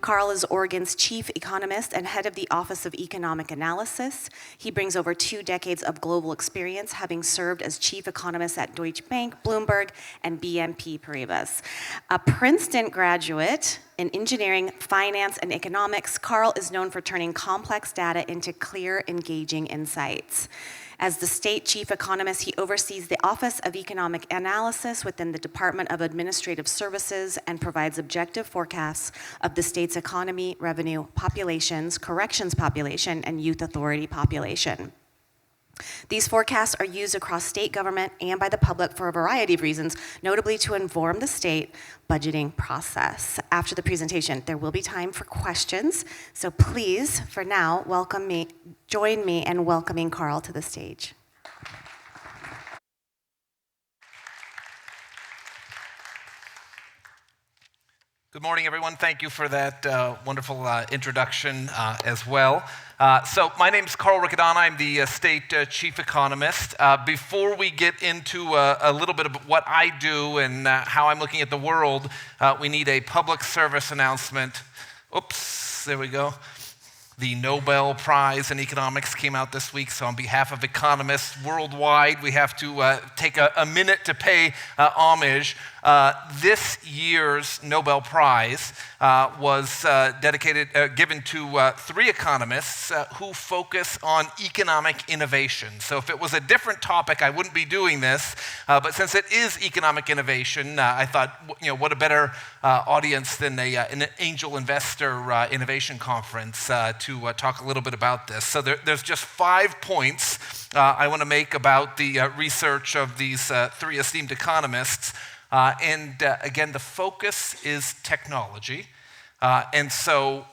Carl is Oregon's chief economist and head of the Office of Economic Analysis. He brings over 2 decades of global experience, having served as chief economist at Deutsche Bank, Bloomberg, and BNP Paribas. A Princeton graduate in engineering, finance, and economics, Carl is known for turning complex data into clear, engaging insights. As the state chief economist, he oversees the Office of Economic Analysis within the Department of Administrative Services and provides objective forecasts of the state's economy, revenue, populations, corrections population, and youth authority population. These forecasts are used across state government and by the public for a variety of reasons, notably to inform the state budgeting process. After the presentation, there will be time for questions, so please, for now, join me in welcoming Carl to the stage. Good morning, everyone. Thank you for that wonderful introduction as well. So my name is Carl Riccadonna. I'm the state chief economist. Before we get into a little bit of what I do and how I'm looking at the world, we need a public service announcement. Oops, there we go. The Nobel Prize in Economics came out this week, so on behalf of economists worldwide, we have to take a minute to pay homage. This year's Nobel Prize was given to 3 economists who focus on economic innovation. So if it was a different topic, I wouldn't be doing this, but since it is economic innovation, I thought, what a better audience than an angel investor innovation conference to talk a little bit about this. So there's just 5 points I want to make about the research of these 3 esteemed economists. Again, the focus is technology. And so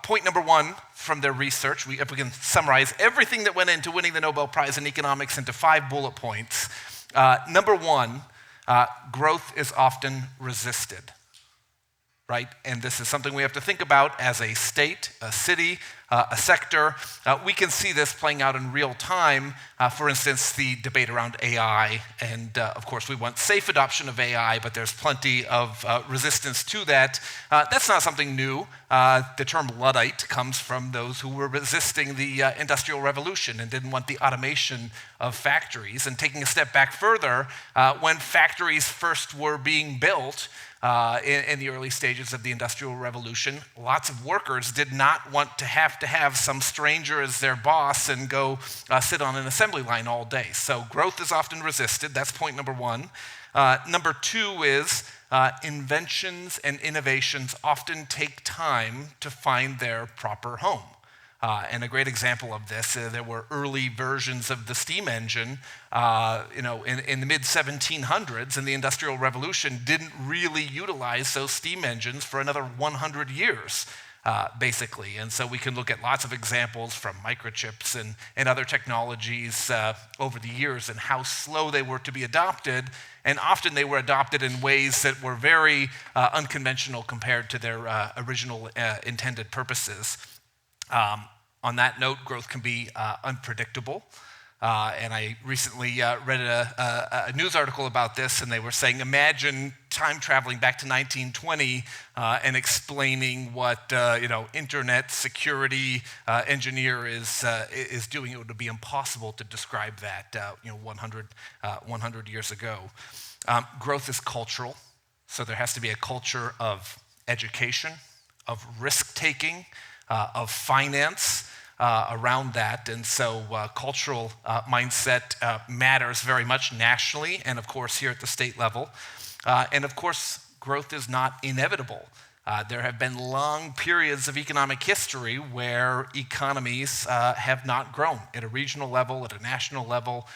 point number 1 from their research, if we can summarize everything that went into winning the Nobel Prize in Economics into 5 bullet points. Number 1, growth is often resisted. Right? And this is something we have to think about as a state, a city, a sector. We can see this playing out in real time. For instance, the debate around AI. And of course, we want safe adoption of AI, but there's plenty of resistance to that. That's not something new. The term Luddite comes from those who were resisting the Industrial Revolution and didn't want the automation of factories. And taking a step back further, when factories first were being built, in the early stages of the Industrial Revolution, lots of workers did not want to have some stranger as their boss and go sit on an assembly line all day. So growth is often resisted. That's point number 1. Number 2 is inventions and innovations often take time to find their proper home. And a great example of this, there were early versions of the steam engine, in the mid-1700s, and the Industrial Revolution didn't really utilize those steam engines for another 100 years, basically. And so we can look at lots of examples from microchips and other technologies over the years and how slow they were to be adopted. And often they were adopted in ways that were very unconventional compared to their original intended purposes. On that note, growth can be unpredictable. And I recently read a news article about this, and they were saying, imagine time traveling back to 1920 and explaining what internet security engineer is doing. It would be impossible to describe that 100 years ago. Growth is cultural, so there has to be a culture of education, of risk-taking, of finance around that. And so cultural mindset matters very much nationally and, of course, here at the state level. And, of course, growth is not inevitable. There have been long periods of economic history where economies have not grown at a regional level, at a national level,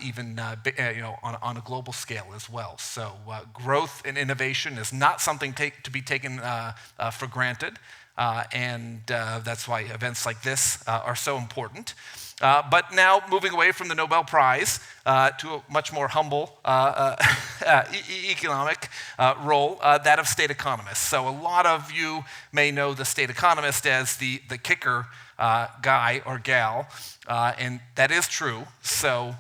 even on a global scale as well. So growth and innovation is not something to be taken for granted. And that's why events like this are so important. But now moving away from the Nobel Prize to a much more humble economic role, that of state economists. So a lot of you may know the state economist as the kicker guy or gal, and that is true. So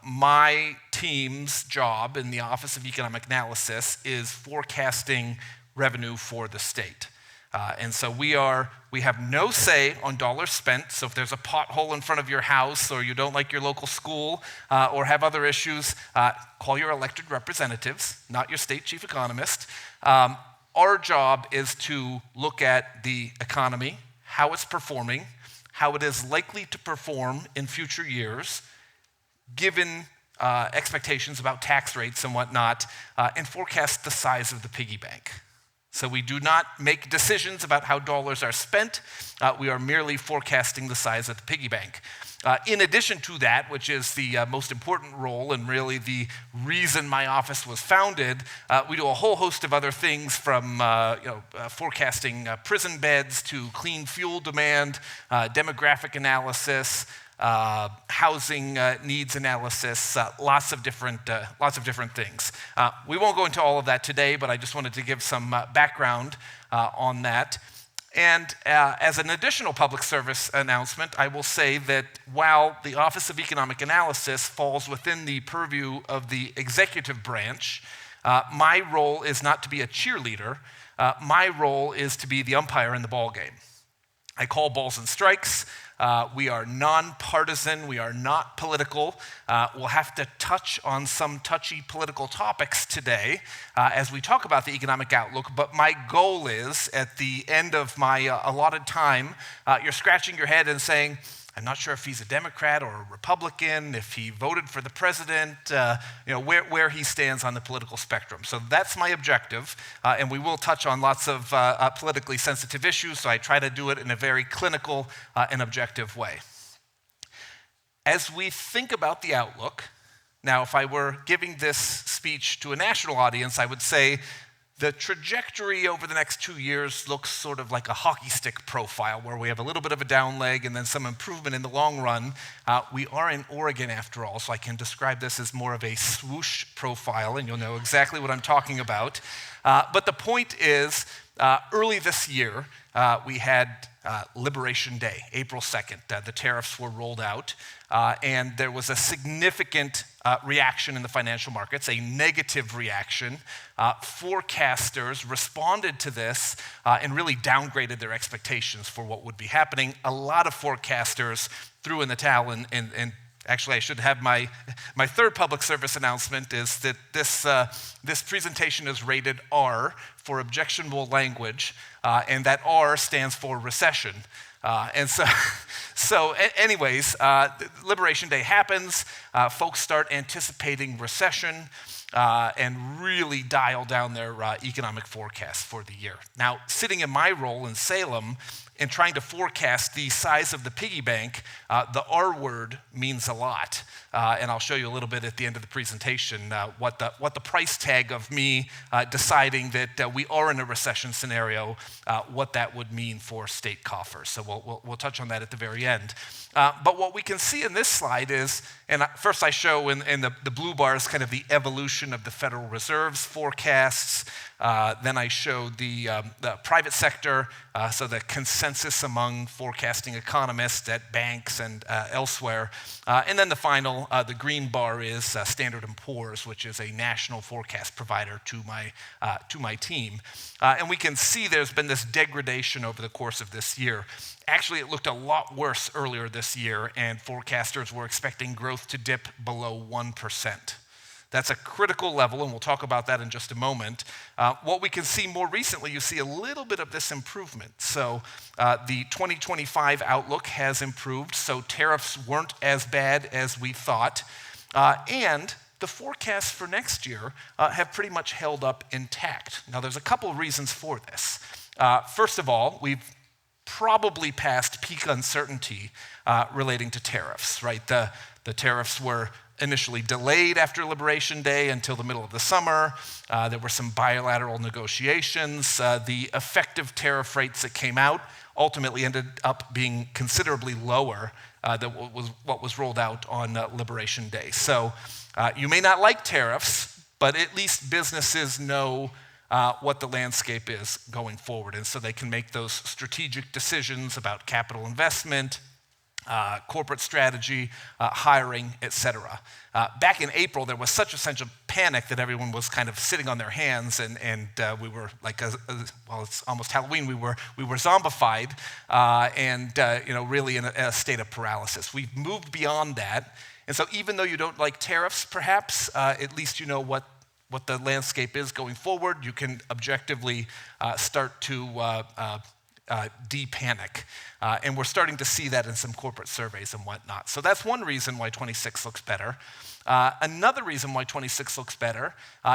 my team's job in the Office of Economic Analysis is forecasting revenue for the state. And so we have no say on dollars spent. So if there's a pothole in front of your house, or you don't like your local school, or have other issues, call your elected representatives, not your state chief economist. Our job is to look at the economy, how it's performing, how it is likely to perform in future years, given expectations about tax rates and whatnot, and forecast the size of the piggy bank. So we do not make decisions about how dollars are spent. We are merely forecasting the size of the piggy bank. In addition to that, which is the most important role and really the reason my office was founded, we do a whole host of other things, from forecasting prison beds to clean fuel demand, demographic analysis, housing needs analysis, lots of different things. We won't go into all of that today, but I just wanted to give some background on that. And as an additional public service announcement, I will say that while the Office of Economic Analysis falls within the purview of the executive branch, my role is not to be a cheerleader. My role is to be the umpire in the ball game. I call balls and strikes. We are nonpartisan. We are not political. We'll have to touch on some touchy political topics today as we talk about the economic outlook. But my goal is, at the end of my allotted time, you're scratching your head and saying, I'm not sure if he's a Democrat or a Republican, if he voted for the president, where he stands on the political spectrum. So that's my objective, and we will touch on lots of politically sensitive issues, so I try to do it in a very clinical and objective way. As we think about the outlook, now if I were giving this speech to a national audience, I would say the trajectory over the next 2 years looks sort of like a hockey stick profile, where we have a little bit of a down leg and then some improvement in the long run. We are in Oregon, after all, so I can describe this as more of a swoosh profile, and you'll know exactly what I'm talking about. But the point is, early this year, we had Liberation Day, April 2nd. The tariffs were rolled out, and there was a significant reaction in the financial markets, a negative reaction. Forecasters responded to this and really downgraded their expectations for what would be happening. A lot of forecasters threw in the towel, and actually I should have my third public service announcement is that this presentation is rated R for objectionable language, and that R stands for recession. Anyways, Liberation Day happens, folks start anticipating recession, and really dial down their economic forecasts for the year. Now, sitting in my role in Salem and trying to forecast the size of the piggy bank, the R word means a lot. And I'll show you a little bit at the end of the presentation what the price tag of me deciding that we are in a recession scenario, what that would mean for state coffers. So we'll touch on that at the very end. But what we can see in this slide is, and first I show in the blue bars kind of the evolution of the Federal Reserve's forecasts. Then I show the private sector, so the consensus among forecasting economists at banks and elsewhere. And then the final, the green bar is Standard & Poor's, which is a national forecast provider to my team. And we can see there's been this degradation over the course of this year. Actually, it looked a lot worse earlier this year, and forecasters were expecting growth to dip below 1%. That's a critical level, and we'll talk about that in just a moment. What we can see more recently, you see a little bit of this improvement. So the 2025 outlook has improved, so tariffs weren't as bad as we thought. And the forecasts for next year have pretty much held up intact. Now, there's a couple of reasons for this. First of all, we've probably past peak uncertainty relating to tariffs, right? The tariffs were initially delayed after Liberation Day until the middle of the summer. There were some bilateral negotiations. The effective tariff rates that came out ultimately ended up being considerably lower than what was rolled out on Liberation Day. So you may not like tariffs, but at least businesses know what the landscape is going forward, and so they can make those strategic decisions about capital investment, corporate strategy, hiring, et cetera. Back in April, there was such a sense of panic that everyone was kind of sitting on their hands, and we were like, well, it's almost Halloween. We were zombified, and really in a state of paralysis. We've moved beyond that, and so even though you don't like tariffs, perhaps, at least you know what the landscape is going forward. You can objectively start to de-panic. And we're starting to see that in some corporate surveys and whatnot. So that's one reason why 26 looks better. Another reason why 26 looks better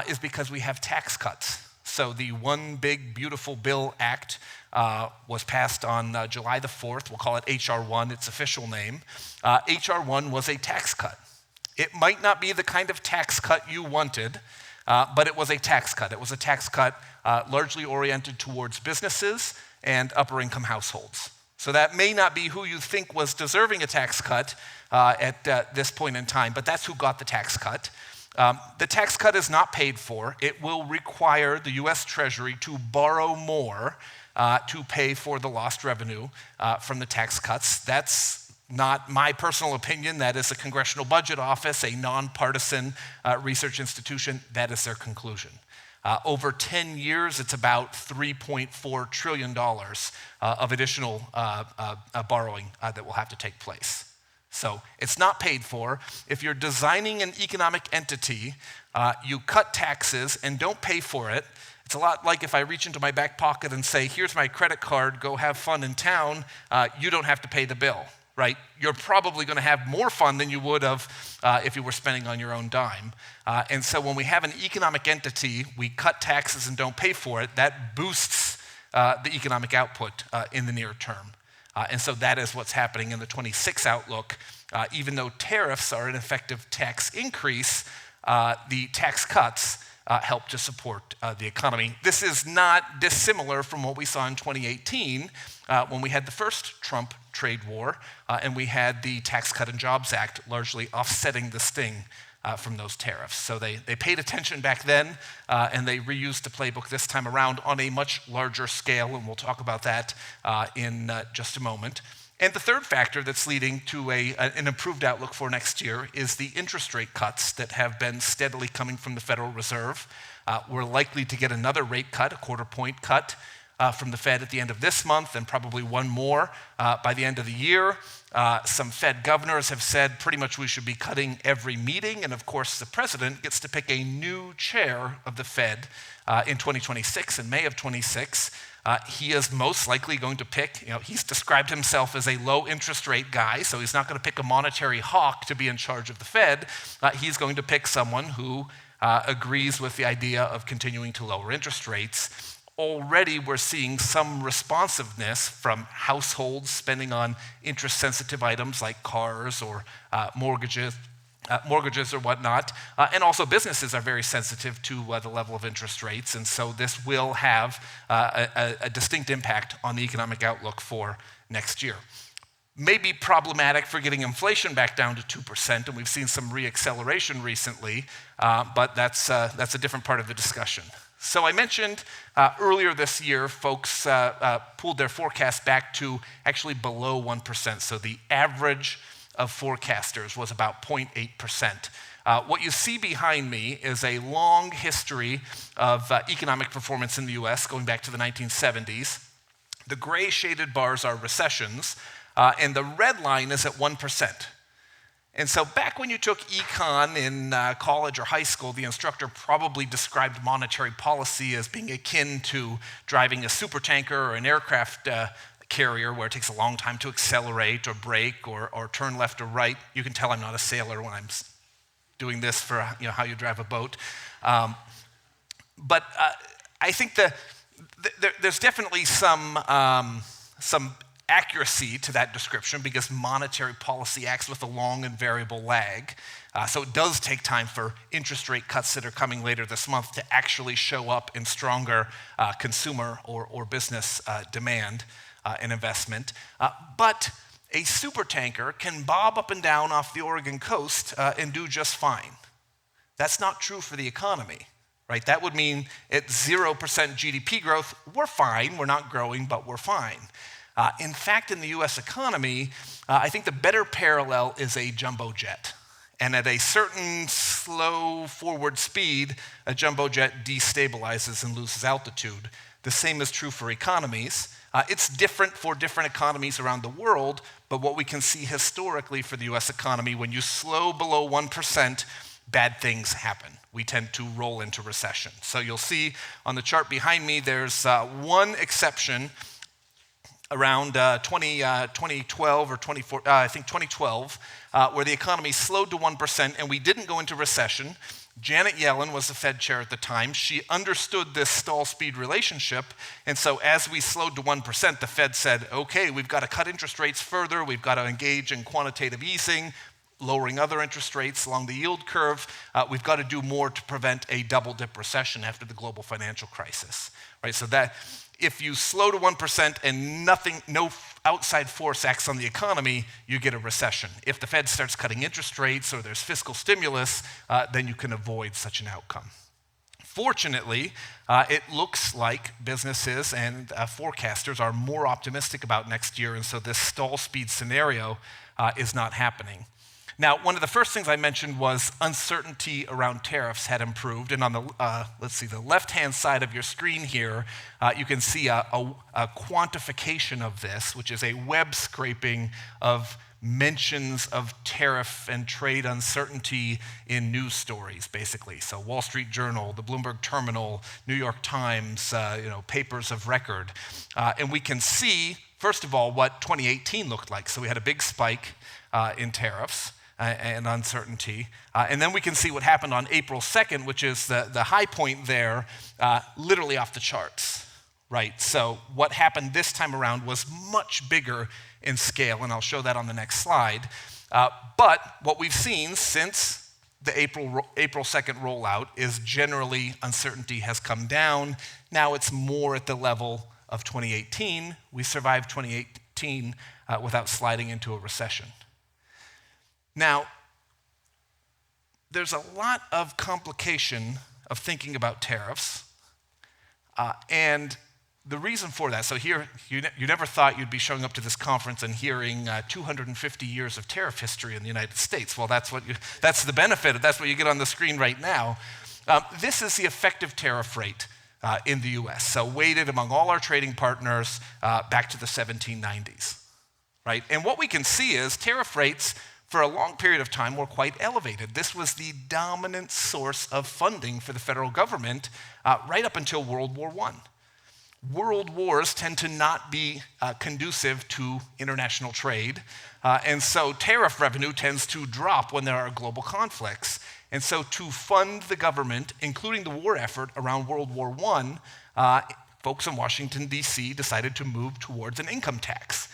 is because we have tax cuts. So the One Big Beautiful Bill Act was passed on July the 4th. We'll call it H.R. 1, its official name. H.R. 1 was a tax cut. It might not be the kind of tax cut you wanted, but it was a tax cut. It was a tax cut largely oriented towards businesses and upper income households. So that may not be who you think was deserving a tax cut at this point in time, but that's who got the tax cut. The tax cut is not paid for. It will require the US Treasury to borrow more to pay for the lost revenue from the tax cuts. That's not my personal opinion. That is the Congressional Budget Office, a nonpartisan research institution. That is their conclusion. Over 10 years, it's about $3.4 trillion of additional borrowing that will have to take place. So it's not paid for. If you're designing an economic entity, you cut taxes and don't pay for it. It's a lot like if I reach into my back pocket and say, here's my credit card, go have fun in town, you don't have to pay the bill. Right? You're probably going to have more fun than you would have if you were spending on your own dime. And so when we have an economic entity, we cut taxes and don't pay for it, that boosts the economic output in the near term. And so that is what's happening in the 26 outlook. Even though tariffs are an effective tax increase, the tax cuts help to support the economy. This is not dissimilar from what we saw in 2018 when we had the first Trump trade war and we had the Tax Cut and Jobs Act largely offsetting the sting from those tariffs. So they paid attention back then and they reused the playbook this time around on a much larger scale, and we'll talk about that in just a moment. And the third factor that's leading to an improved outlook for next year is the interest rate cuts that have been steadily coming from the Federal Reserve. We're likely to get another rate cut, a quarter-point cut from the Fed at the end of this month, and probably one more by the end of the year. Some Fed governors have said pretty much we should be cutting every meeting, and of course the president gets to pick a new chair of the Fed in 2026, in May of 26. He is most likely going to pick, he's described himself as a low interest rate guy, so he's not going to pick a monetary hawk to be in charge of the Fed. He's going to pick someone who agrees with the idea of continuing to lower interest rates. Already we're seeing some responsiveness from households spending on interest-sensitive items like cars or mortgages or whatnot, and also businesses are very sensitive to the level of interest rates, and so this will have a distinct impact on the economic outlook for next year. Maybe problematic for getting inflation back down to 2%, and we've seen some reacceleration recently, but that's a different part of the discussion. So I mentioned earlier this year, folks pulled their forecast back to actually below 1%, so the average of forecasters was about 0.8%. What you see behind me is a long history of economic performance in the US going back to the 1970s. The gray shaded bars are recessions, and the red line is at 1%. And so back when you took econ in college or high school, the instructor probably described monetary policy as being akin to driving a supertanker or an aircraft carrier where it takes a long time to accelerate or brake or turn left or right. You can tell I'm not a sailor when I'm doing this for how you drive a boat. But I think there's definitely some accuracy to that description because monetary policy acts with a long and variable lag. So it does take time for interest rate cuts that are coming later this month to actually show up in stronger consumer or business demand and investment. But a supertanker can bob up and down off the Oregon coast and do just fine. That's not true for the economy, right? That would mean at 0% GDP growth, we're fine. We're not growing, but we're fine. In fact, in the US economy, I think the better parallel is a jumbo jet. And at a certain slow forward speed, a jumbo jet destabilizes and loses altitude. The same is true for economies. It's different for different economies around the world, but what we can see historically for the US economy, when you slow below 1%, bad things happen. We tend to roll into recession. So you'll see on the chart behind me, there's one exception around 2012 or 2012, where the economy slowed to 1% and we didn't go into recession. Janet Yellen was the Fed chair at the time. She understood this stall speed relationship, and so as we slowed to 1%, the Fed said, okay, we've got to cut interest rates further, we've got to engage in quantitative easing, lowering other interest rates along the yield curve. We've got to do more to prevent a double-dip recession after the global financial crisis, right? So that if you slow to 1% and no outside force acts on the economy, you get a recession. If the Fed starts cutting interest rates or there's fiscal stimulus, then you can avoid such an outcome. Fortunately, it looks like businesses and forecasters are more optimistic about next year, and so this stall speed scenario is not happening. Now, one of the first things I mentioned was uncertainty around tariffs had improved, and on the the left-hand side of your screen here, you can see a quantification of this, which is a web scraping of mentions of tariff and trade uncertainty in news stories, basically. So Wall Street Journal, the Bloomberg Terminal, New York Times, papers of record, and we can see, first of all, what 2018 looked like. So we had a big spike in tariffs and uncertainty. And then we can see what happened on April 2nd, which is the high point there, literally off the charts, right? So what happened this time around was much bigger in scale, and I'll show that on the next slide. But what we've seen since the April 2nd rollout is generally uncertainty has come down. Now it's more at the level of 2018. We survived 2018 without sliding into a recession. Now, there's a lot of complication of thinking about tariffs, and the reason for that, so here, you never thought you'd be showing up to this conference and hearing 250 years of tariff history in the United States. Well, that's the benefit, that's what you get on the screen right now. This is the effective tariff rate in the US, so weighted among all our trading partners back to the 1790s, right? And what we can see is tariff rates for a long period of time were quite elevated. This was the dominant source of funding for the federal government right up until World War I. World wars tend to not be conducive to international trade, and so tariff revenue tends to drop when there are global conflicts. And so to fund the government, including the war effort around World War I, folks in Washington, D.C. decided to move towards an income tax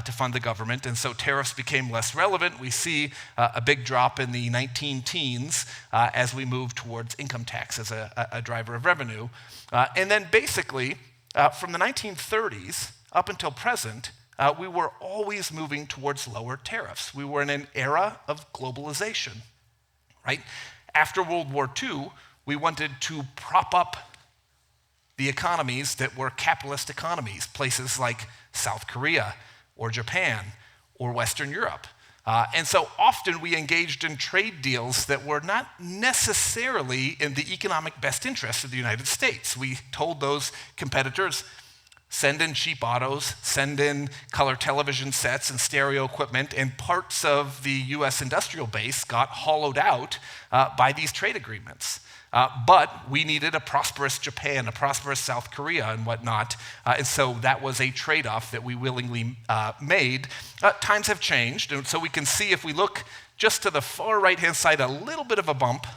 to fund the government, and so tariffs became less relevant. We see a big drop in the 19-teens as we move towards income tax as a driver of revenue. And then basically, from the 1930s up until present, we were always moving towards lower tariffs. We were in an era of globalization, right? After World War II, we wanted to prop up the economies that were capitalist economies, places like South Korea or Japan or Western Europe. And so often we engaged in trade deals that were not necessarily in the economic best interest of the United States. We told those competitors, send in cheap autos, send in color television sets and stereo equipment, and parts of the US industrial base got hollowed out by these trade agreements. But we needed a prosperous Japan, a prosperous South Korea and whatnot, and so that was a trade-off that we willingly made. Times have changed, and so we can see if we look just to the far right-hand side, a little bit of a bump.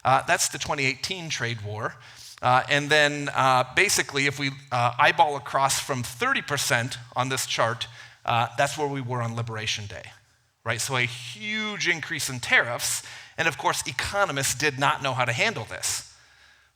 That's the 2018 trade war. And then basically, if we eyeball across from 30% on this chart, that's where we were on Liberation Day, right? So a huge increase in tariffs. And of course, economists did not know how to handle this,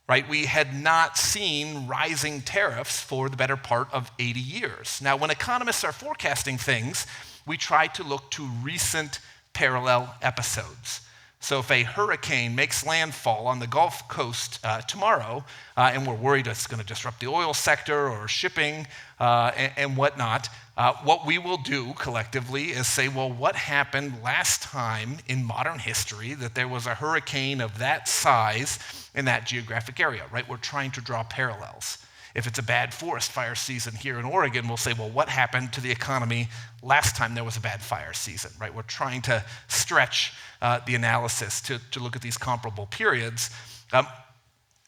right? We had not seen rising tariffs for the better part of 80 years. Now, when economists are forecasting things, we try to look to recent parallel episodes. So if a hurricane makes landfall on the Gulf Coast tomorrow, and we're worried it's going to disrupt the oil sector or shipping and whatnot, what we will do collectively is say, well, what happened last time in modern history that there was a hurricane of that size in that geographic area, right? We're trying to draw parallels. If it's a bad forest fire season here in Oregon, we'll say, well, what happened to the economy last time there was a bad fire season, right? We're trying to stretch the analysis to look at these comparable periods.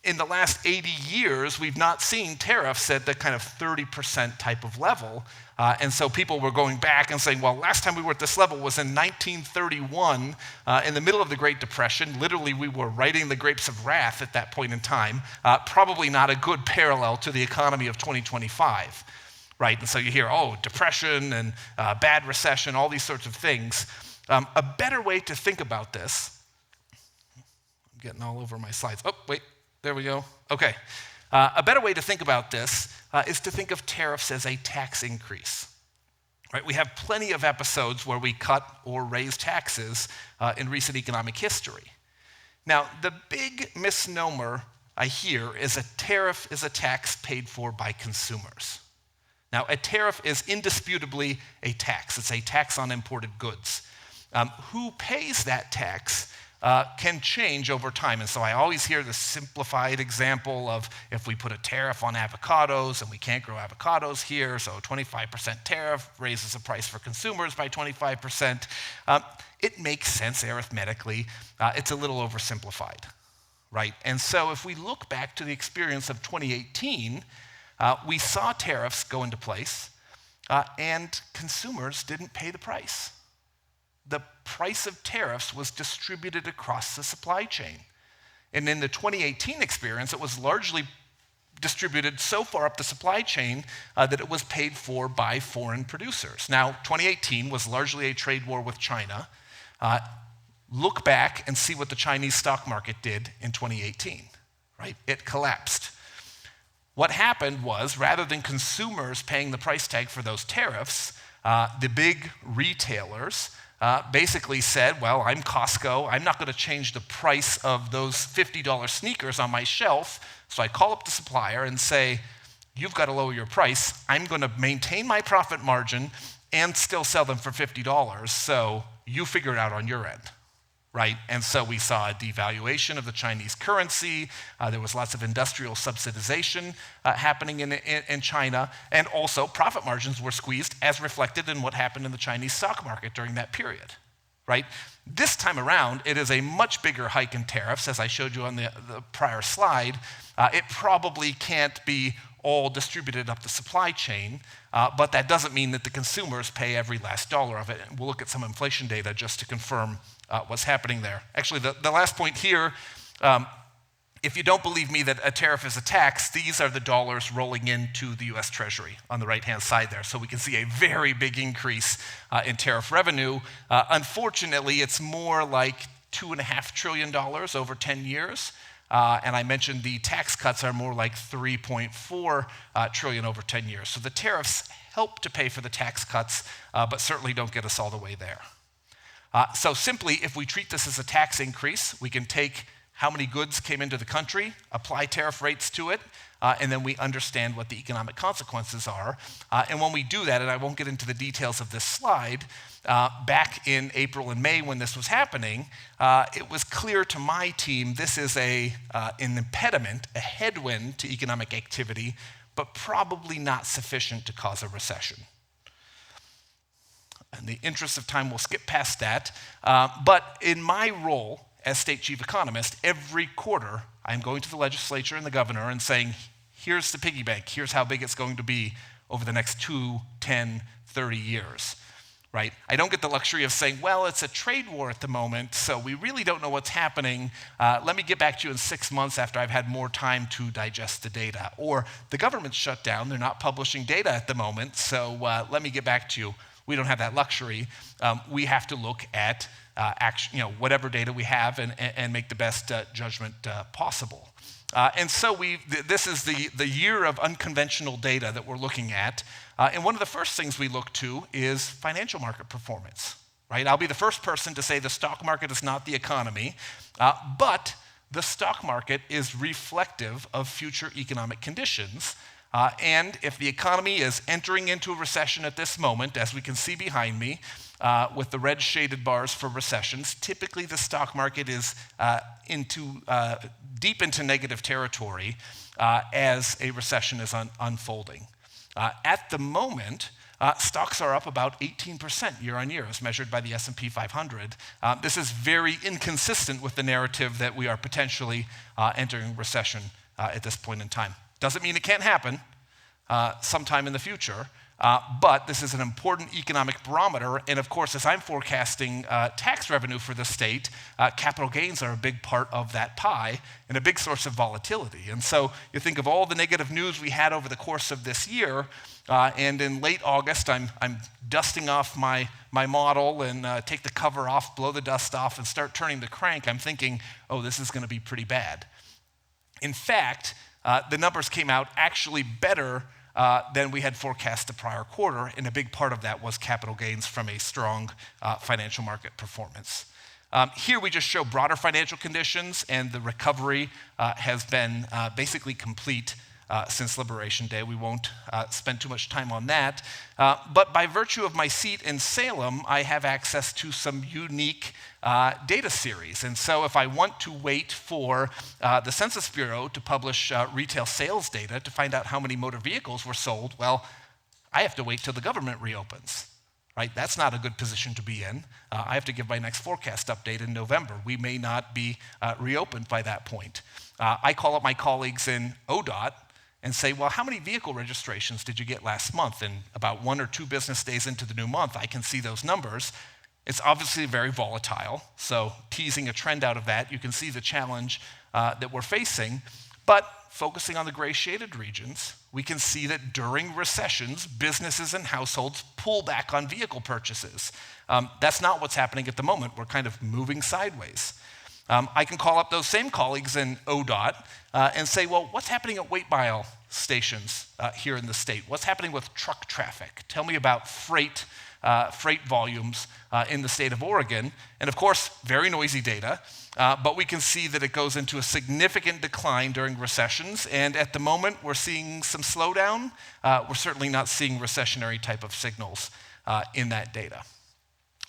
In the last 80 years, we've not seen tariffs at the kind of 30% type of level. And so people were going back and saying, well, last time we were at this level was in 1931, in the middle of the Great Depression. Literally, we were writing the grapes of wrath at that point in time. Probably not a good parallel to the economy of 2025, right? And so you hear, oh, depression and bad recession, all these sorts of things. A better way to think about this, I'm getting all over my slides. Oh, wait. There we go. Okay. A better way to think about this is to think of tariffs as a tax increase. Right? We have plenty of episodes where we cut or raise taxes in recent economic history. Now, the big misnomer I hear is a tariff is a tax paid for by consumers. Now, a tariff is indisputably a tax. It's a tax on imported goods. Who pays that tax can change over time. And so I always hear the simplified example of if we put a tariff on avocados and we can't grow avocados here, so 25% tariff raises the price for consumers by 25%. It makes sense arithmetically. It's a little oversimplified, right? And so if we look back to the experience of 2018, we saw tariffs go into place and consumers didn't pay the price. The price of tariffs was distributed across the supply chain. And in the 2018 experience, it was largely distributed so far up the supply chain that it was paid for by foreign producers. Now, 2018 was largely a trade war with China. Look back and see what the Chinese stock market did in 2018, right? It collapsed. What happened was, rather than consumers paying the price tag for those tariffs, the big retailers basically said, well, I'm Costco. I'm not going to change the price of those $50 sneakers on my shelf. So I call up the supplier and say, you've got to lower your price. I'm going to maintain my profit margin and still sell them for $50. So you figure it out on your end, right? And so we saw a devaluation of the Chinese currency. There was lots of industrial subsidization happening in China. And also profit margins were squeezed as reflected in what happened in the Chinese stock market during that period, right? This time around, it is a much bigger hike in tariffs, as I showed you on the prior slide. It probably can't be all distributed up the supply chain, but that doesn't mean that the consumers pay every last dollar of it. And we'll look at some inflation data just to confirm what's happening there. Actually, the last point here, if you don't believe me that a tariff is a tax, these are the dollars rolling into the US Treasury on the right-hand side there. So we can see a very big increase in tariff revenue. Unfortunately, it's more like $2.5 trillion over 10 years. And I mentioned the tax cuts are more like $3.4 trillion over 10 years. So the tariffs help to pay for the tax cuts, but certainly don't get us all the way there. So simply, if we treat this as a tax increase, we can take how many goods came into the country, apply tariff rates to it, and then we understand what the economic consequences are. And when we do that, and I won't get into the details of this slide, back in April and May when this was happening, it was clear to my team this is an impediment, a headwind to economic activity, but probably not sufficient to cause a recession. In the interest of time, we'll skip past that. But in my role as state chief economist, every quarter I'm going to the legislature and the governor and saying, here's the piggy bank, here's how big it's going to be over the next 2, 10, 30 years, right? I don't get the luxury of saying, well, it's a trade war at the moment, so we really don't know what's happening. Let me get back to you in 6 months after I've had more time to digest the data. Or the government's shut down, they're not publishing data at the moment, so let me get back to you. We don't have that luxury. We have to look at whatever data we have and make the best judgment possible. And so this is the year of unconventional data that we're looking at. And one of the first things we look to is financial market performance, right? I'll be the first person to say the stock market is not the economy, but the stock market is reflective of future economic conditions. And if the economy is entering into a recession at this moment, as we can see behind me, with the red shaded bars for recessions, typically the stock market is deep into negative territory as a recession is unfolding. At the moment, stocks are up about 18% year on year as measured by the S&P 500. This is very inconsistent with the narrative that we are potentially entering recession at this point in time. Doesn't mean it can't happen sometime in the future, but this is an important economic barometer. And of course, as I'm forecasting tax revenue for the state, capital gains are a big part of that pie and a big source of volatility. And so you think of all the negative news we had over the course of this year, and in late August, I'm dusting off my model and take the cover off, blow the dust off, and start turning the crank. I'm thinking, oh, this is going to be pretty bad. In fact, the numbers came out actually better than we had forecast the prior quarter, and a big part of that was capital gains from a strong financial market performance. Here we just show broader financial conditions, and the recovery has been basically complete since Liberation Day. We won't spend too much time on that. But by virtue of my seat in Salem, I have access to some unique data series. And so if I want to wait for the Census Bureau to publish retail sales data to find out how many motor vehicles were sold, well, I have to wait till the government reopens. Right? That's not a good position to be in. I have to give my next forecast update in November. We may not be reopened by that point. I call up my colleagues in ODOT and say, well, how many vehicle registrations did you get last month? And about 1 or 2 business days into the new month, I can see those numbers. It's obviously very volatile, so teasing a trend out of that, you can see the challenge that we're facing. But focusing on the gray shaded regions, we can see that during recessions, businesses and households pull back on vehicle purchases. That's not what's happening at the moment. We're kind of moving sideways. I can call up those same colleagues in ODOT and say, well, what's happening at weight mile stations here in the state? What's happening with truck traffic? Tell me about freight volumes in the state of Oregon. And of course, very noisy data, but we can see that it goes into a significant decline during recessions. And at the moment, we're seeing some slowdown. We're certainly not seeing recessionary type of signals in that data.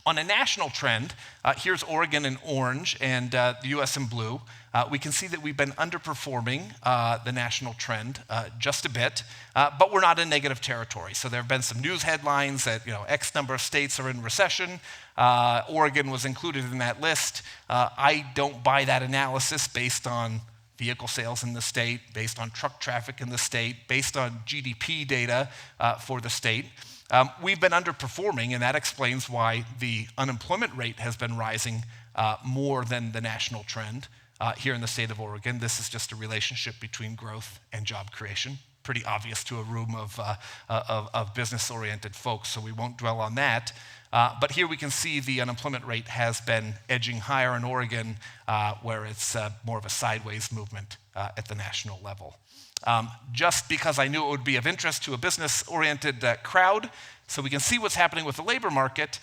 On a national trend, here's Oregon in orange and the US in blue. We can see that we've been underperforming the national trend just a bit, but we're not in negative territory. So there have been some news headlines that X number of states are in recession. Oregon was included in that list. I don't buy that analysis based on vehicle sales in the state, based on truck traffic in the state, based on GDP data for the state. We've been underperforming, and that explains why the unemployment rate has been rising more than the national trend here in the state of Oregon. This is just a relationship between growth and job creation. Pretty obvious to a room of business-oriented folks, so we won't dwell on that. But here we can see the unemployment rate has been edging higher in Oregon, where it's more of a sideways movement at the national level. Just because I knew it would be of interest to a business-oriented crowd, so we can see what's happening with the labor market.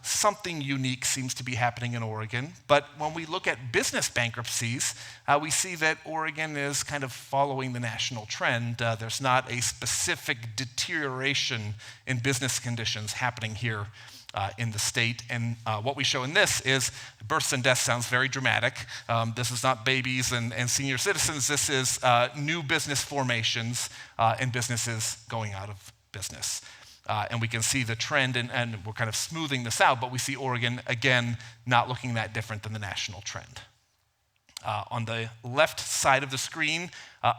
Something unique seems to be happening in Oregon, but when we look at business bankruptcies, we see that Oregon is kind of following the national trend. There's not a specific deterioration in business conditions happening here in the state. And what we show in this is births and deaths. Sounds very dramatic. This is not babies and senior citizens. This is new business formations and businesses going out of business. And we can see the trend, and we're kind of smoothing this out, but we see Oregon, again, not looking that different than the national trend. On the left side of the screen,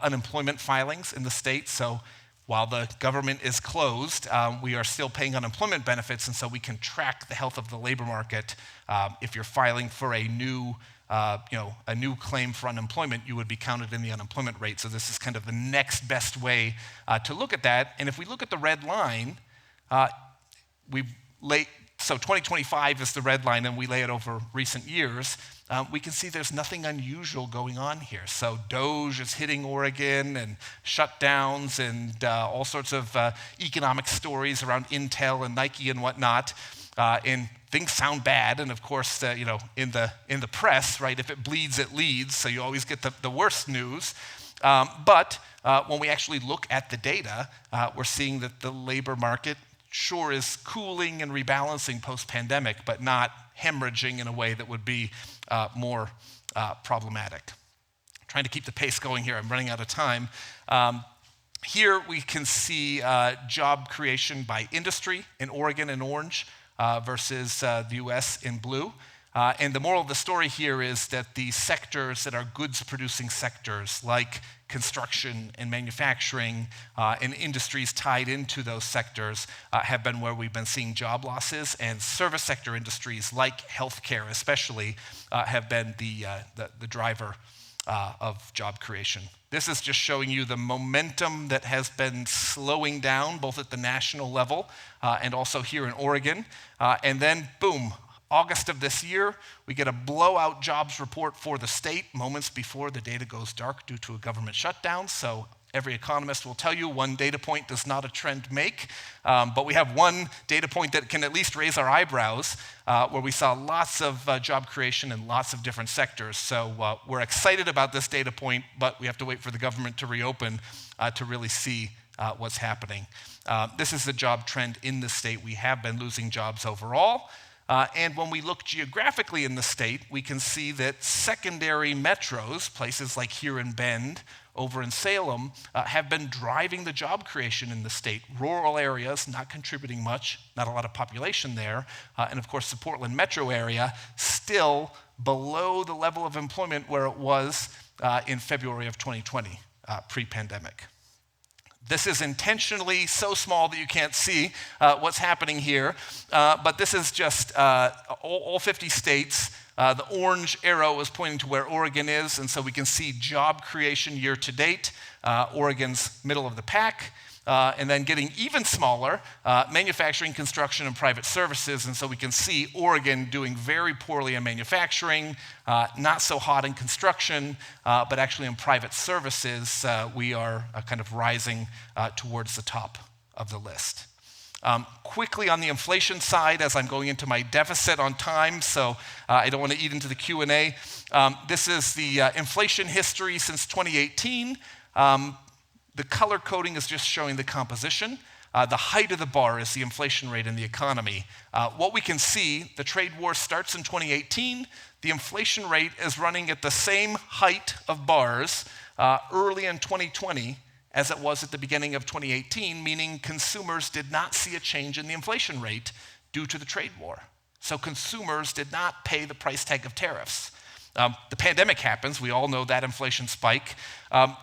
unemployment filings in the state. So while the government is closed, we are still paying unemployment benefits, and so we can track the health of the labor market. If you're filing for a new claim for unemployment, you would be counted in the unemployment rate. So this is kind of the next best way to look at that. And if we look at the red line, so 2025 is the red line, and we lay it over recent years. We can see there's nothing unusual going on here. So DOGE is hitting Oregon, and shutdowns, and all sorts of economic stories around Intel and Nike and whatnot. And things sound bad, and of course, in the press, right? If it bleeds, it leads. So you always get the worst news. But when we actually look at the data, we're seeing that the labor market sure is cooling and rebalancing post-pandemic, but not hemorrhaging in a way that would be more problematic. Trying to keep the pace going here, I'm running out of time. Here we can see job creation by industry in Oregon in orange versus the US in blue. And the moral of the story here is that the sectors that are goods-producing sectors, like construction and manufacturing and industries tied into those sectors, have been where we've been seeing job losses, and service sector industries, like healthcare especially, have been the driver of job creation. This is just showing you the momentum that has been slowing down, both at the national level and also here in Oregon. And then, boom, August of this year, we get a blowout jobs report for the state moments before the data goes dark due to a government shutdown. So every economist will tell you one data point does not a trend make. But we have one data point that can at least raise our eyebrows, where we saw lots of job creation in lots of different sectors. So we're excited about this data point, but we have to wait for the government to reopen to really see what's happening. This is the job trend in the state. We have been losing jobs overall. And when we look geographically in the state, we can see that secondary metros, places like here in Bend, over in Salem, have been driving the job creation in the state. Rural areas, not contributing much, not a lot of population there. And of course, the Portland metro area, still below the level of employment where it was in February of 2020, pre-pandemic. This is intentionally so small that you can't see what's happening here, but this is just all 50 states. The orange arrow is pointing to where Oregon is, and so we can see job creation year to date. Oregon's middle of the pack, and then getting even smaller, manufacturing, construction, and private services, and so we can see Oregon doing very poorly in manufacturing, not so hot in construction, but actually in private services, we are kind of rising towards the top of the list. Quickly on the inflation side, as I'm going into my deficit on time, so I don't want to eat into the Q&A. This is the inflation history since 2018. The color coding is just showing the composition. The height of the bar is the inflation rate in the economy. What we can see, the trade war starts in 2018. The inflation rate is running at the same height of bars early in 2020 as it was at the beginning of 2018, meaning consumers did not see a change in the inflation rate due to the trade war. So consumers did not pay the price tag of tariffs. The pandemic happens, we all know that inflation spike.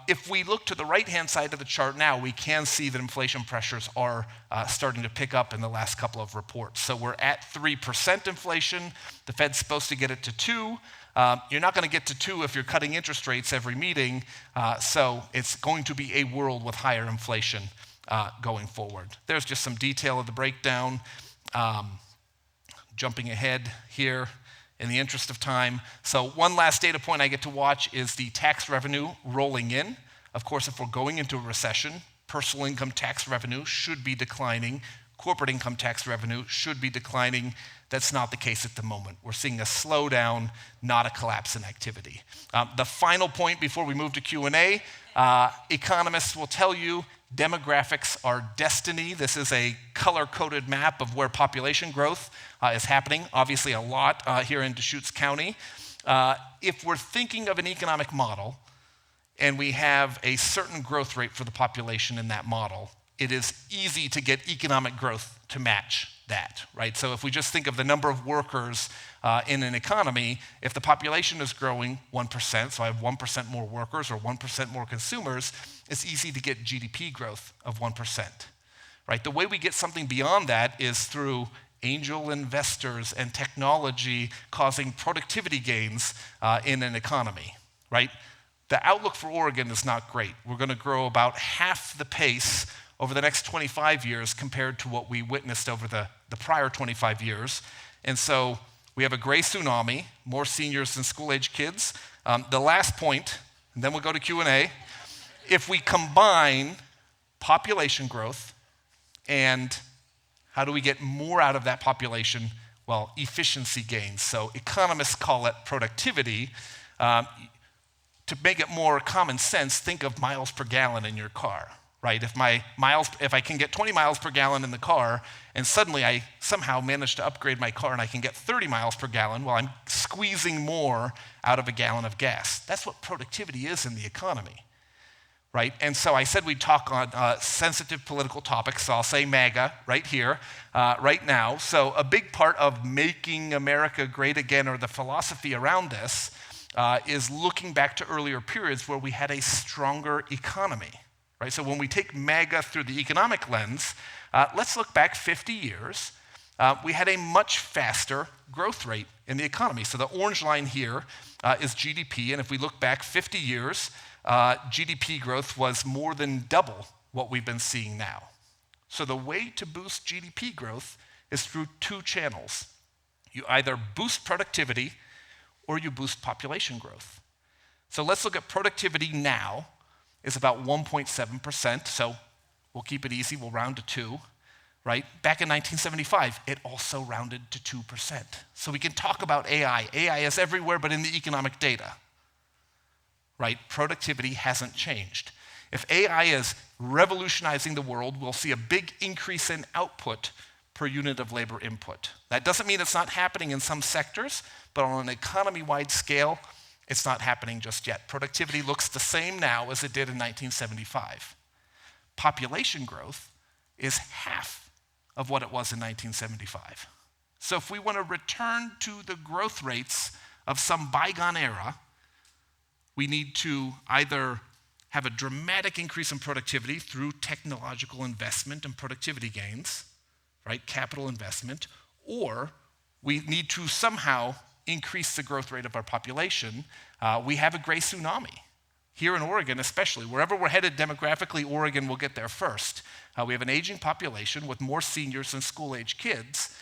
If we look to the right-hand side of the chart now, we can see that inflation pressures are starting to pick up in the last couple of reports. So we're at 3% inflation. The Fed's supposed to get it to 2%. You're not going to get to 2% if you're cutting interest rates every meeting, so it's going to be a world with higher inflation going forward. There's just some detail of the breakdown. Jumping ahead here in the interest of time. So one last data point I get to watch is the tax revenue rolling in. Of course, if we're going into a recession, personal income tax revenue should be declining. Corporate income tax revenue should be declining. That's not the case at the moment. We're seeing a slowdown, not a collapse in activity. The final point before we move to Q&A, economists will tell you demographics are destiny. This is a color-coded map of where population growth is happening, obviously a lot here in Deschutes County. If we're thinking of an economic model and we have a certain growth rate for the population in that model, it is easy to get economic growth to match that, right? So if we just think of the number of workers in an economy, if the population is growing 1%, so I have 1% more workers or 1% more consumers, it's easy to get GDP growth of 1%, right? The way we get something beyond that is through angel investors and technology causing productivity gains in an economy, right? The outlook for Oregon is not great. We're going to grow about half the pace over the next 25 years compared to what we witnessed over the prior 25 years. And so we have a gray tsunami, more seniors than school-age kids. The last point, and then we'll go to Q&A. If we combine population growth and how do we get more out of that population? Well, efficiency gains. So economists call it productivity. to make it more common sense, think of miles per gallon in your car, right? If I can get 20 miles per gallon in the car, and suddenly I somehow manage to upgrade my car and I can get 30 miles per gallon, well, I'm squeezing more out of a gallon of gas. That's what productivity is in the economy, right? And so I said we'd talk on sensitive political topics, so I'll say MAGA right here, right now. So a big part of making America great again, or the philosophy around this, is looking back to earlier periods where we had a stronger economy, right? So when we take MAGA through the economic lens, let's look back 50 years. We had a much faster growth rate in the economy. So the orange line here is GDP, and if we look back 50 years, GDP growth was more than double what we've been seeing now. So the way to boost GDP growth is through two channels. You either boost productivity or you boost population growth. So let's look at productivity now is about 1.7%, so we'll keep it easy, we'll round to 2, right? Back in 1975, it also rounded to 2%. So we can talk about AI. AI is everywhere but in the economic data, right? Productivity hasn't changed. If AI is revolutionizing the world, we'll see a big increase in output per unit of labor input. That doesn't mean it's not happening in some sectors, but on an economy-wide scale, it's not happening just yet. Productivity looks the same now as it did in 1975. Population growth is half of what it was in 1975. So if we want to return to the growth rates of some bygone era, we need to either have a dramatic increase in productivity through technological investment and productivity gains, right, capital investment, or we need to somehow increase the growth rate of our population. We have a gray tsunami. Here in Oregon especially, wherever we're headed demographically, Oregon will get there first. We have an aging population with more seniors than school-age kids.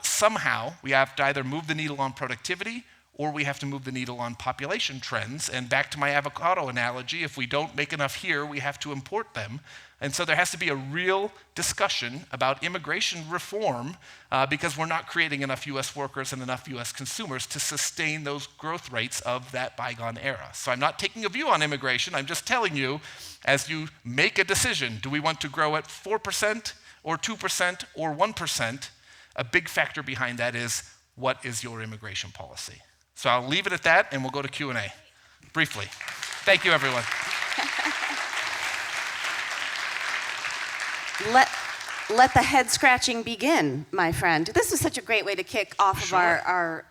Somehow, we have to either move the needle on productivity or we have to move the needle on population trends. And back to my avocado analogy, if we don't make enough here, we have to import them. And so there has to be a real discussion about immigration reform because we're not creating enough US workers and enough US consumers to sustain those growth rates of that bygone era. So I'm not taking a view on immigration, I'm just telling you, as you make a decision, do we want to grow at 4% or 2% or 1%? A big factor behind that is, what is your immigration policy? So I'll leave it at that and we'll go to Q&A briefly. Thank you, everyone. Let the head scratching begin, my friend. This was such a great way to kick off of our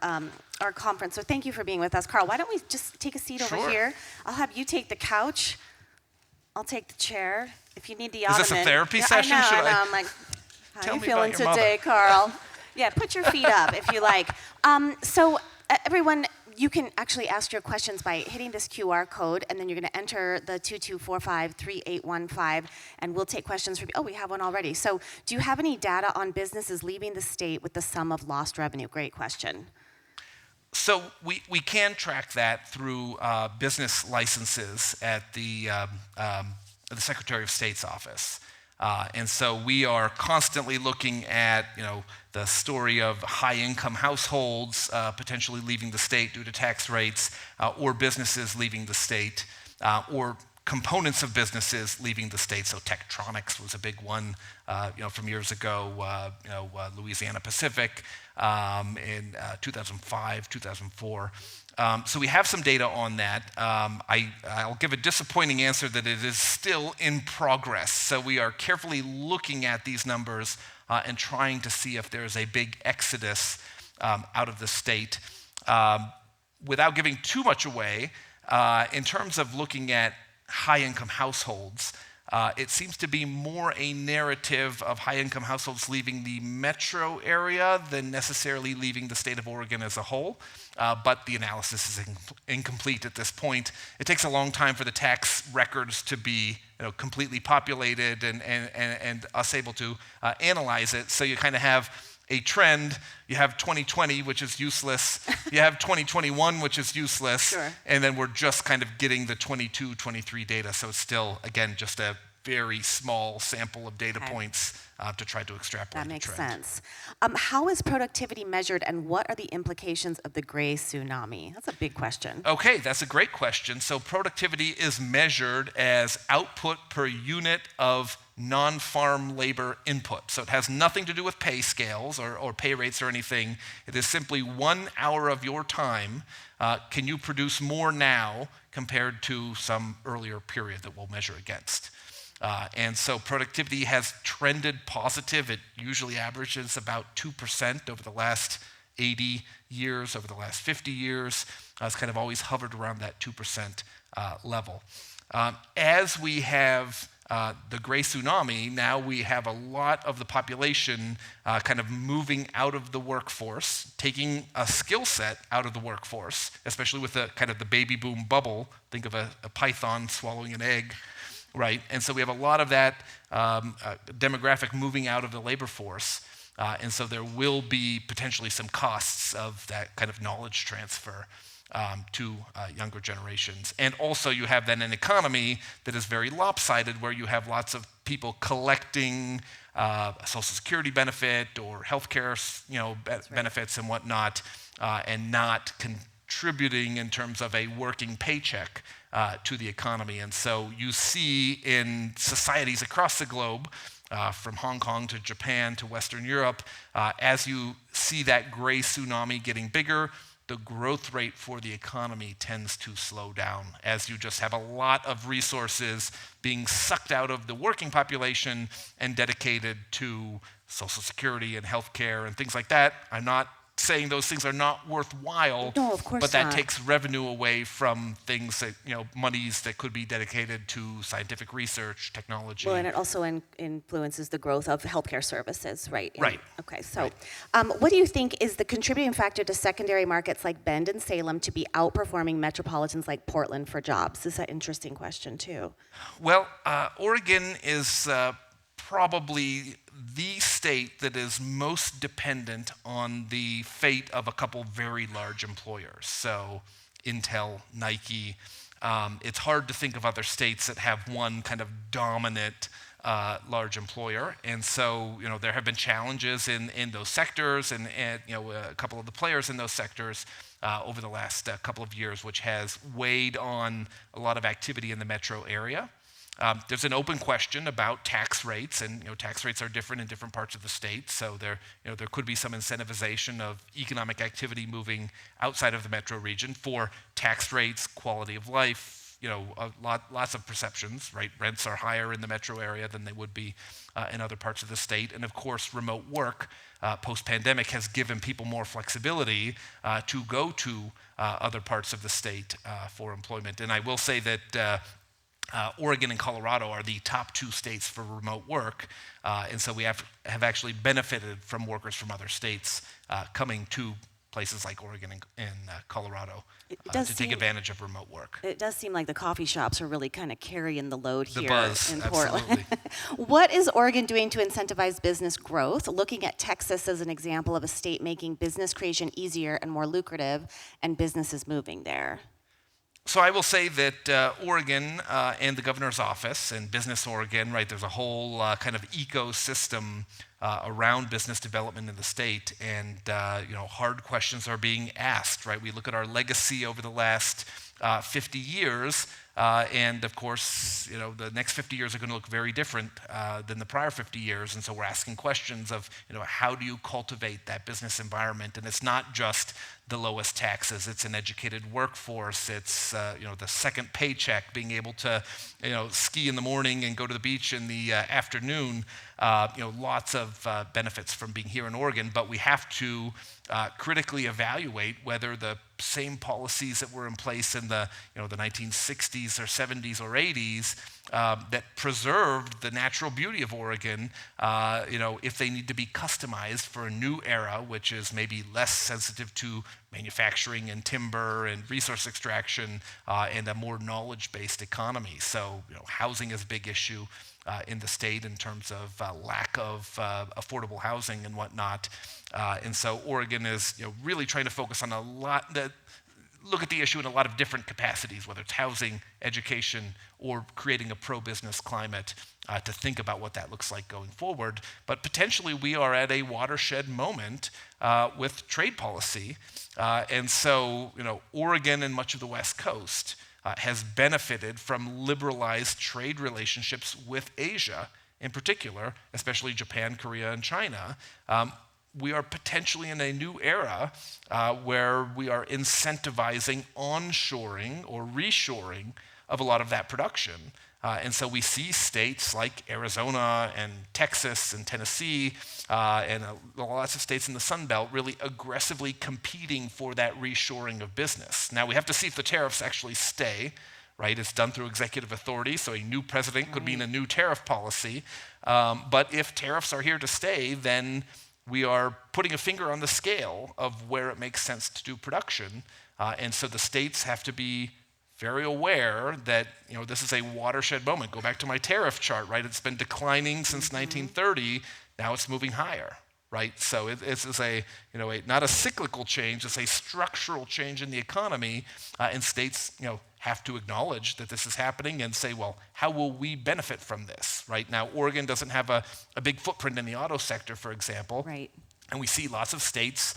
conference. So thank you for being with us. Carl, why don't we just take a seat over here? I'll have you take the couch. I'll take the chair. If you need the ottoman. Is this a therapy session? I know. I'm like, how are you feeling today, Carl? Yeah, put your feet up if you like. So everyone, you can actually ask your questions by hitting this QR code, and then you're going to enter the 2245-3815, and we'll take questions from you. Oh, we have one already. So do you have any data on businesses leaving the state with the sum of lost revenue? Great question. So we can track that through business licenses at the Secretary of State's office. And so we are constantly looking at, the story of high-income households potentially leaving the state due to tax rates, or businesses leaving the state, or components of businesses leaving the state. So Tektronix was a big one, from years ago. Louisiana Pacific in 2005, 2004. So we have some data on that. I'll give a disappointing answer that it is still in progress. So we are carefully looking at these numbers and trying to see if there's a big exodus out of the state. Without giving too much away, in terms of looking at high-income households, it seems to be more a narrative of high-income households leaving the metro area than necessarily leaving the state of Oregon as a whole. But the analysis is incomplete at this point. It takes a long time for the tax records to be completely populated and us able to analyze it. So you kind of have a trend. You have 2020, which is useless. You have 2021, which is useless. Sure. And then we're just kind of getting the 22, 23 data. So it's still, again, just a very small sample of data points to try to extrapolate That makes the trend. sense. How is productivity measured, and what are the implications of the gray tsunami? That's a big question. Okay, that's a great question. So productivity is measured as output per unit of non-farm labor input. So it has nothing to do with pay scales or pay rates or anything. It is simply 1 hour of your time. Can you produce more now compared to some earlier period that we'll measure against? And so productivity has trended positive. It usually averages about 2% over the last 80 years, over the last 50 years. It's kind of always hovered around that 2% level. As we have the gray tsunami, now we have a lot of the population kind of moving out of the workforce, taking a skill set out of the workforce, especially with the kind of the baby boom bubble. Think of a python swallowing an egg, right? And so we have a lot of that demographic moving out of the labor force. And so there will be potentially some costs of that kind of knowledge transfer to younger generations. And also you have then an economy that is very lopsided, where you have lots of people collecting a Social Security benefit or healthcare benefits and whatnot, and not contributing in terms of a working paycheck to the economy. And so you see in societies across the globe, from Hong Kong to Japan to Western Europe, as you see that gray tsunami getting bigger, the growth rate for the economy tends to slow down, as you just have a lot of resources being sucked out of the working population and dedicated to Social Security and healthcare and things like that. I'm not saying those things are not worthwhile, No, of course but that not. takes revenue away from things that, monies that could be dedicated to scientific research, technology. Well, and it also influences the growth of healthcare services, right? Right. Okay, so what do you think is the contributing factor to secondary markets like Bend and Salem to be outperforming metropolitans like Portland for jobs? This is an interesting question, too. Well, Oregon is probably the state that is most dependent on the fate of a couple very large employers. So Intel, Nike. It's hard to think of other states that have one kind of dominant large employer. And so, there have been challenges in those sectors and a couple of the players in those sectors over the last couple of years, which has weighed on a lot of activity in the metro area. There's an open question about tax rates, and tax rates are different in different parts of the state. So there could be some incentivization of economic activity moving outside of the metro region for tax rates, quality of life. Lots of perceptions, right? Rents are higher in the metro area than they would be in other parts of the state, and of course, remote work post-pandemic has given people more flexibility to go to other parts of the state for employment. And I will say that. Oregon and Colorado are the top two states for remote work, and so we have actually benefited from workers from other states coming to places like Oregon and Colorado to take advantage of remote work. It does seem like the coffee shops are really kind of carrying the load The here buzz, in absolutely. Portland. What is Oregon doing to incentivize business growth? Looking at Texas as an example of a state making business creation easier and more lucrative, and businesses moving there. So I will say that Oregon and the governor's office and Business Oregon, right, there's a whole kind of ecosystem around business development in the state, and hard questions are being asked, right? We look at our legacy over the last 50 years, and of course, the next 50 years are going to look very different than the prior 50 years, and so we're asking questions of, how do you cultivate that business environment? And it's not just the lowest taxes, it's an educated workforce, it's the second paycheck, being able to ski in the morning and go to the beach in the afternoon. Lots of benefits from being here in Oregon, but we have to critically evaluate whether the same policies that were in place in the the 1960s or 70s or 80s that preserved the natural beauty of Oregon, if they need to be customized for a new era, which is maybe less sensitive to manufacturing and timber and resource extraction and a more knowledge-based economy. So, housing is a big issue in the state in terms of lack of affordable housing and whatnot. And so Oregon is really trying to focus on a lot. look at the issue in a lot of different capacities, whether it's housing, education, or creating a pro-business climate to think about what that looks like going forward. But potentially we are at a watershed moment with trade policy. And so, Oregon and much of the West Coast has benefited from liberalized trade relationships with Asia in particular, especially Japan, Korea, and China. We are potentially in a new era where we are incentivizing onshoring or reshoring of a lot of that production. And so we see states like Arizona and Texas and Tennessee and lots of states in the Sun Belt really aggressively competing for that reshoring of business. Now we have to see if the tariffs actually stay, right? It's done through executive authority, so a new president could mean a new tariff policy. But if tariffs are here to stay, then we are putting a finger on the scale of where it makes sense to do production. And so the states have to be very aware that this is a watershed moment. Go back to my tariff chart, right? It's been declining since 1930. Now it's moving higher, right? So it's not a cyclical change. It's a structural change in the economy, and states have to acknowledge that this is happening and say, well, how will we benefit from this, right? Now, Oregon doesn't have a big footprint in the auto sector, for example. Right. And we see lots of states,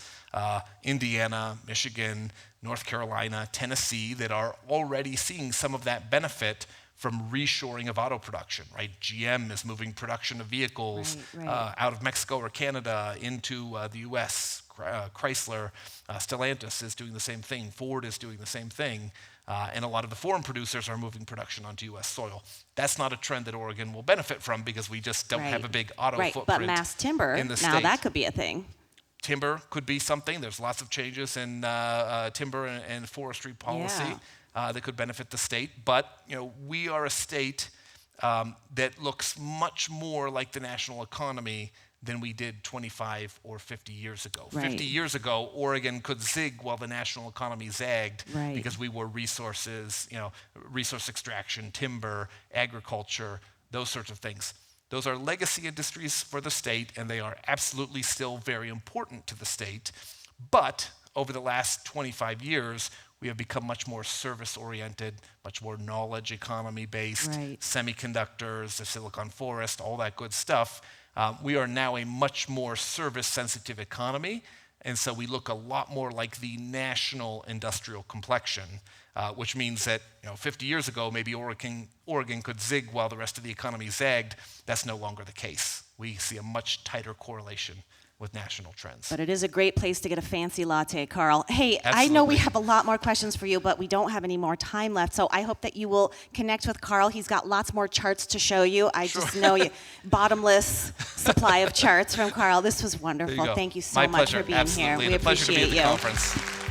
Indiana, Michigan, North Carolina, Tennessee, that are already seeing some of that benefit from reshoring of auto production, right? GM is moving production of vehicles out of Mexico or Canada into the US. Chrysler, Stellantis is doing the same thing. Ford is doing the same thing. And a lot of the foreign producers are moving production onto US soil. That's not a trend that Oregon will benefit from because we just don't have a big auto footprint. But mass timber, in the now state. that could be a thing. Timber could be something. There's lots of changes in timber and forestry policy that could benefit the state. But we are a state that looks much more like the national economy than we did 25 or 50 years ago. Right. 50 years ago, Oregon could zig while the national economy zagged because we were resources, resource extraction, timber, agriculture, those sorts of things. Those are legacy industries for the state, and they are absolutely still very important to the state. But over the last 25 years, we have become much more service-oriented, much more knowledge economy-based, semiconductors, the Silicon Forest, all that good stuff. We are now a much more service-sensitive economy, and so we look a lot more like the national industrial complexion, which means that 50 years ago, maybe Oregon could zig while the rest of the economy zagged. That's no longer the case. We see a much tighter correlation with national trends. But it is a great place to get a fancy latte, Carl. Hey, Absolutely. I know we have a lot more questions for you, but we don't have any more time left. So I hope that you will connect with Carl. He's got lots more charts to show you. I just know you. Bottomless supply of charts from Carl. This was wonderful. Thank you so much for being here. We Absolutely. appreciate pleasure to be at the you. conference.